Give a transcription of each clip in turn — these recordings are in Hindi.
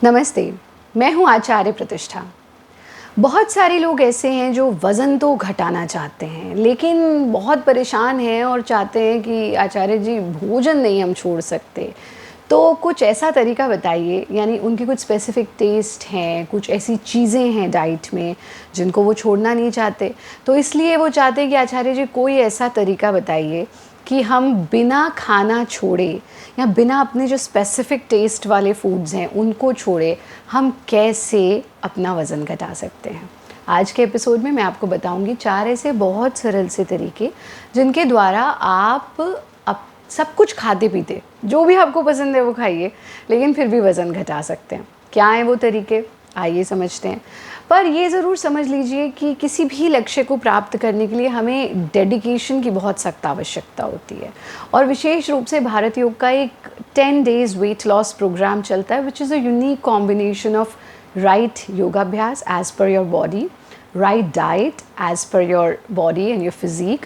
नमस्ते, मैं हूँ आचार्य प्रतिष्ठा। बहुत सारे लोग ऐसे हैं जो वज़न तो घटाना चाहते हैं, लेकिन बहुत परेशान हैं और चाहते हैं कि आचार्य जी भोजन नहीं हम छोड़ सकते। तो कुछ ऐसा तरीका बताइए, यानी उनके कुछ स्पेसिफ़िक टेस्ट हैं, कुछ ऐसी चीज़ें हैं डाइट में जिनको वो छोड़ना नहीं चाहते। तो इसलिए वो चाहते हैं कि आचार्य जी कोई ऐसा तरीका बताइए कि हम बिना खाना छोड़े या बिना अपने जो स्पेसिफ़िक टेस्ट वाले फूड्स हैं उनको छोड़े हम कैसे अपना वज़न घटा सकते हैं। आज के एपिसोड में मैं आपको बताऊंगी 4 ऐसे बहुत सरल से तरीके जिनके द्वारा आप सब कुछ खाते पीते जो भी आपको पसंद है वो खाइए, लेकिन फिर भी वज़न घटा सकते हैं। क्या हैं वो तरीके, आइए समझते हैं। पर ये ज़रूर समझ लीजिए कि किसी भी लक्ष्य को प्राप्त करने के लिए हमें डेडिकेशन की बहुत सख्त आवश्यकता होती है, और विशेष रूप से भारत योग का एक 10 डेज़ वेट लॉस प्रोग्राम चलता है, which is a unique combination of right योगाभ्यास as per your body, right diet as per your body and your physique,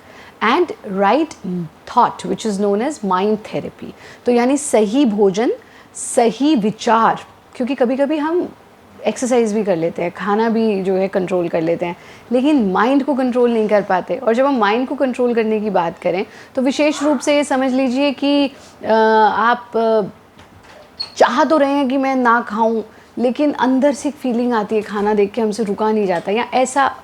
and right thought which is known as mind therapy। तो यानी सही भोजन, सही विचार, क्योंकि कभी कभी हम एक्सरसाइज भी कर लेते हैं, खाना भी जो है कंट्रोल कर लेते हैं, लेकिन माइंड को कंट्रोल नहीं कर पाते। और जब हम माइंड को कंट्रोल करने की बात करें तो विशेष रूप से ये समझ लीजिए कि आप चाह तो रहे हैं कि मैं ना खाऊं, लेकिन अंदर से एक फीलिंग आती है, खाना देख के हमसे रुका नहीं जाता, या ऐसा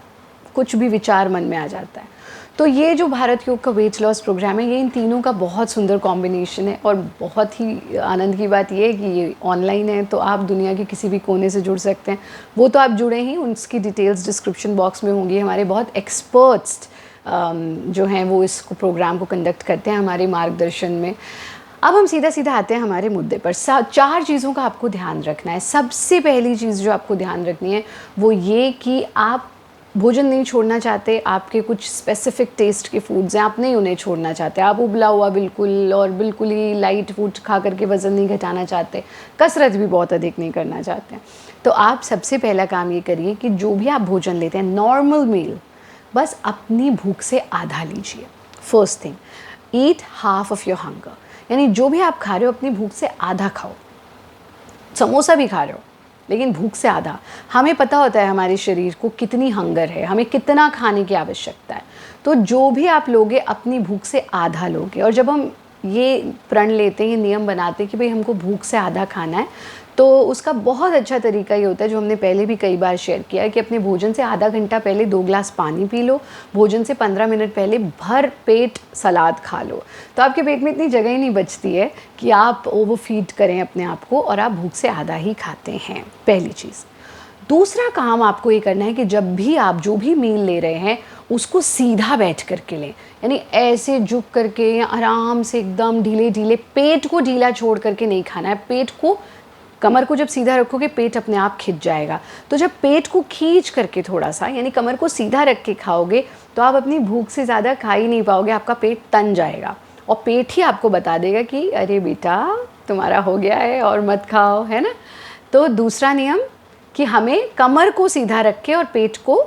कुछ भी विचार मन में आ जाता है। तो ये जो भारत योग का वेट लॉस प्रोग्राम है, ये इन तीनों का बहुत सुंदर कॉम्बिनेशन है। और बहुत ही आनंद की बात ये है कि ये ऑनलाइन है, तो आप दुनिया के किसी भी कोने से जुड़ सकते हैं। वो तो आप जुड़े ही, उसकी डिटेल्स डिस्क्रिप्शन बॉक्स में होंगी। हमारे बहुत एक्सपर्ट्स जो हैं वो इस प्रोग्राम को कंडक्ट करते हैं हमारे मार्गदर्शन में। अब हम सीधा सीधा आते हैं हमारे मुद्दे पर। 4 चीज़ों का आपको ध्यान रखना है। सबसे पहली चीज़ जो आपको ध्यान रखनी है वो ये कि आप भोजन नहीं छोड़ना चाहते, आपके कुछ स्पेसिफिक टेस्ट के फूड्स हैं, आप नहीं उन्हें छोड़ना चाहते, आप उबला हुआ बिल्कुल और बिल्कुल ही लाइट फूड खा करके वज़न नहीं घटाना चाहते, कसरत भी बहुत अधिक नहीं करना चाहते। तो आप सबसे पहला काम ये करिए कि जो भी आप भोजन लेते हैं, नॉर्मल मील, बस अपनी भूख से आधा लीजिए। First thing, eat half of your hunger, यानी जो भी आप खा रहे हो अपनी भूख से आधा खाओ। समोसा भी खा रहे हो लेकिन भूख से आधा। हमें पता होता है हमारे शरीर को कितनी हंगर है, हमें कितना खाने की आवश्यकता है। तो जो भी आप लोगे अपनी भूख से आधा लोगे। और जब हम ये प्रण लेते हैं, ये नियम बनाते हैं कि भाई हमको भूख से आधा खाना है, तो उसका बहुत अच्छा तरीका ये होता है, जो हमने पहले भी कई बार शेयर किया है, कि अपने भोजन से आधा घंटा पहले 2 ग्लास पानी पी लो। भोजन से 15 मिनट पहले भर पेट सलाद खा लो। तो आपके पेट में इतनी जगह ही नहीं बचती है कि आप ओवरफीड करें अपने आप को, और आप भूख से आधा ही खाते हैं। पहली चीज़। दूसरा काम आपको ये करना है कि जब भी आप जो भी मील ले रहे हैं उसको सीधा बैठ करके लें, यानी ऐसे झुक करके या आराम से एकदम ढीले ढीले, पेट को ढीला छोड़ करके नहीं खाना है। पेट को, कमर को जब सीधा रखोगे पेट अपने आप खिंच जाएगा। तो जब पेट को खींच करके थोड़ा सा, यानी कमर को सीधा रख के खाओगे, तो आप अपनी भूख से ज़्यादा खा ही नहीं पाओगे, आपका पेट तन जाएगा और पेट ही आपको बता देगा कि अरे बेटा तुम्हारा हो गया है और मत खाओ, है ना। तो दूसरा नियम कि हमें कमर को सीधा रख के और पेट को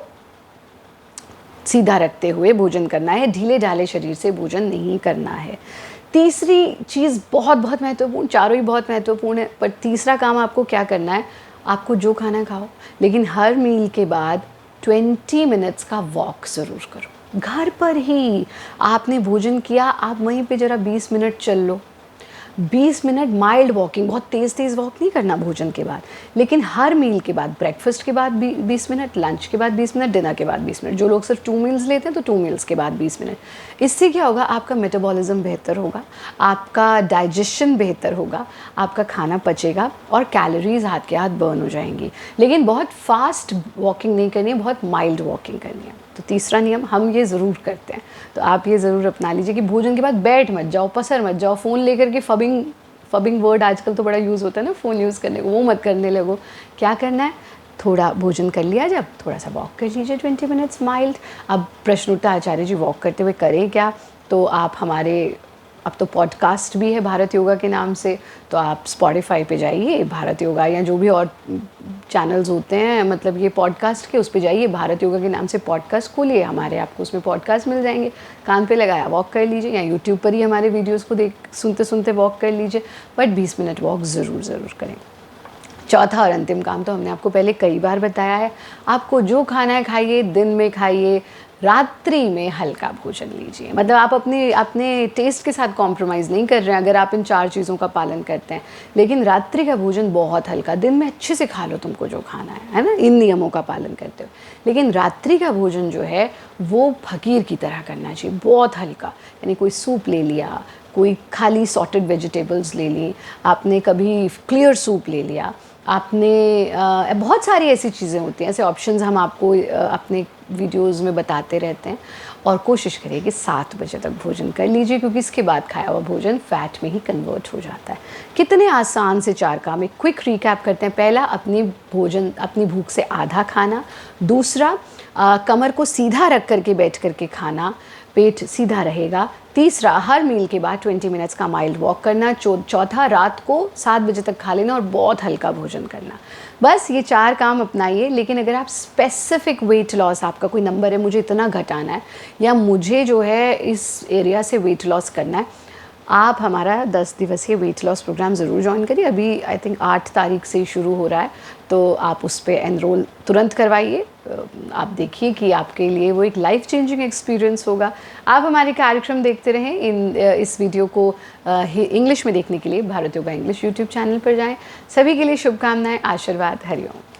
सीधा रखते हुए भोजन करना है, ढीले ढाले शरीर से भोजन नहीं करना है। तीसरी चीज़ बहुत बहुत महत्वपूर्ण, चारों ही बहुत महत्वपूर्ण है, पर तीसरा काम आपको क्या करना है, आपको जो खाना खाओ, लेकिन हर मील के बाद 20 मिनट्स का वॉक ज़रूर करो। घर पर ही आपने भोजन किया, आप वहीं पे ज़रा 20 मिनट चल लो। 20 मिनट माइल्ड वॉकिंग, बहुत तेज़ वॉक नहीं करना भोजन के बाद, लेकिन हर मील के बाद, ब्रेकफास्ट के बाद 20 मिनट, लंच के बाद 20 मिनट, डिनर के बाद 20 मिनट। जो लोग सिर्फ 2 मील्स लेते हैं तो 2 मील्स के बाद 20 मिनट। इससे क्या होगा, आपका मेटाबॉलिज्म बेहतर होगा, आपका डाइजेशन बेहतर होगा, आपका खाना पचेगा और कैलोरीज हाथ के हाथ बर्न हो जाएंगी। लेकिन बहुत फास्ट वॉकिंग नहीं करनी है, बहुत माइल्ड वॉकिंग करनी है। तो तीसरा नियम हम ये ज़रूर करते हैं, तो आप ये ज़रूर अपना लीजिए कि भोजन के बाद बैठ मत जाओ, पसर मत जाओ, फ़ोन लेकर के फबिंग वर्ड आजकल तो बड़ा यूज़ होता है ना फ़ोन यूज़ करने को, वो मत करने लगो। क्या करना है, थोड़ा भोजन कर लिया, जब थोड़ा सा वॉक कर लीजिए 20 मिनट्स माइल्ड। अब प्रश्न उठता है आचार्य जी वॉक करते हुए करें क्या, तो आप हमारे, अब तो पॉडकास्ट भी है भारत योगा के नाम से, तो आप स्पॉटिफाई पे जाइए, भारत योगा या जो भी और चैनल्स होते हैं, मतलब ये पॉडकास्ट के, उस पे जाइए, भारत योगा के नाम से पॉडकास्ट खोलिए, हमारे आपको उसमें पॉडकास्ट मिल जाएंगे, कान पे लगाया वॉक कर लीजिए, या यूट्यूब पर ही हमारे वीडियोस को देख सुनते सुनते वॉक कर लीजिए, बट 20 मिनट वॉक ज़रूर करें। चौथा और अंतिम काम तो हमने आपको पहले कई बार बताया है, आपको जो खाना है खाइए, दिन में खाइए, रात्रि में हल्का भोजन लीजिए। मतलब आप अपने टेस्ट के साथ कॉम्प्रोमाइज़ नहीं कर रहे हैं अगर आप इन 4 चीज़ों का पालन करते हैं, लेकिन रात्रि का भोजन बहुत हल्का, दिन में अच्छे से खा लो तुमको जो खाना है ना, इन नियमों का पालन करते हो। लेकिन रात्रि का भोजन जो है वो फ़कीर की तरह करना चाहिए, बहुत हल्का, यानी कोई सूप ले लिया, कोई खाली सॉर्टेड वेजिटेबल्स ले ली, आपने कभी क्लियर सूप ले लिया, आपने बहुत सारी ऐसी चीज़ें होती हैं, ऐसे ऑप्शंस हम आपको अपने वीडियोस में बताते रहते हैं। और कोशिश करिए कि 7 बजे तक भोजन कर लीजिए, क्योंकि इसके बाद खाया हुआ भोजन फैट में ही कन्वर्ट हो जाता है। कितने आसान से 4 काम, एक क्विक रिकैप करते हैं। पहला, अपनी भूख से आधा खाना। दूसरा, कमर को सीधा रख करके बैठ करके खाना, पेट सीधा रहेगा। तीसरा, हर मील के बाद 20 मिनट्स का माइल्ड वॉक करना। चौथा, रात को 7 बजे तक खा लेना और बहुत हल्का भोजन करना। बस ये 4 काम अपनाइए। लेकिन अगर आप स्पेसिफिक वेट लॉस, आपका कोई नंबर है, मुझे इतना घटाना है या मुझे जो है इस एरिया से वेट लॉस करना है, आप हमारा 10 दिवसीय वेट लॉस प्रोग्राम ज़रूर ज्वाइन करिए। अभी आई थिंक 8 तारीख से शुरू हो रहा है, तो आप उस पर एनरोल तुरंत करवाइए। आप देखिए कि आपके लिए वो एक लाइफ चेंजिंग एक्सपीरियंस होगा। आप हमारे कार्यक्रम देखते रहें। इस वीडियो को इंग्लिश में देखने के लिए Bharat yoga English YouTube channel पर जाएं। सभी के लिए शुभकामनाएं, आशीर्वाद, हरिओम।